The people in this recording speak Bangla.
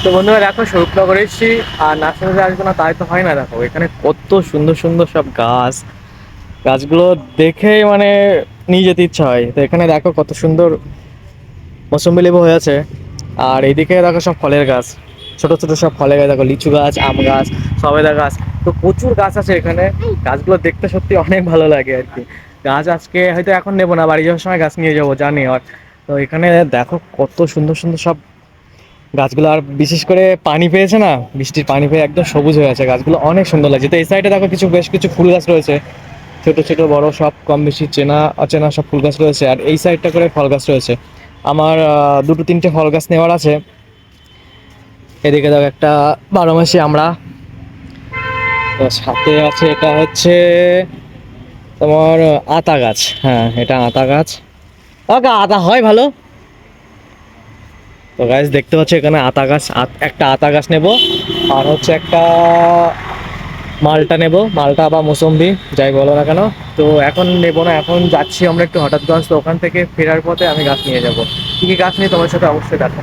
তো বন্ধুরা দেখো, স্বরূপনগর এসেছি আর নার্সারিতে আসবো না তাই তো হয় না। দেখো এখানে কত সুন্দর সুন্দর সব গাছ, গাছগুলো দেখেই মানে নিয়ে যেতে ইচ্ছা হয়। তো এখানে দেখো কত সুন্দর মৌসুম্বি লেবু হয়ে আছে। আর এইদিকে দেখো সব ফলের গাছ, ছোট ছোট সব ফলের গাছ, দেখো লিচু গাছ, আম গাছ, সবেদা গাছ। তো প্রচুর গাছ আছে এখানে। গাছগুলো দেখতে সত্যি অনেক ভালো লাগে আর কি। গাছ আজকে হয়তো এখন নেবো না, বাড়ি যাওয়ার সময় গাছ নিয়ে যাবো, জানি। আর তো এখানে দেখো কত সুন্দর সুন্দর সব গাছগুলো। আর বিশেষ করে পানি পেয়েছে না, বৃষ্টির পানি পেয়ে একদম সবুজ হয়ে আছে গাছগুলো, অনেক সুন্দর লাগছে। তো এই সাইডে দেখো বেশ কিছু ফুল গাছ রয়েছে, ছোট ছোট বড় সব কম বেশি চেনা অচেনা সব ফুল গাছ রয়েছে। আর এই সাইডটা করে ফল গাছ রয়েছে। আমার দুটো তিনটে ফল গাছ নেওয়ার আছে। এদিকে দেখো একটা 12 মাসি আমরা, তো সাথে আছে এটা হচ্ছে তোমার আতা গাছ। হ্যাঁ, এটা আতা গাছ। ওকে, আতা হয় ভালো। তো গাছ দেখতে পাচ্ছ এখানে আতা গাছ, একটা আতা গাছ নেব। আর হচ্ছে একটা মালটা নেব, মালটা বা মৌসম্বি যাই বলো না কেন। তো এখন নেবো না, এখন যাচ্ছি আমরা একটু হঠাৎ গাছ। তো ওখান থেকে ফেরার পথে আমি গাছ নিয়ে যাব। কী কী গাছ নিয়ে তোমার সাথে অবশ্যই দেখা।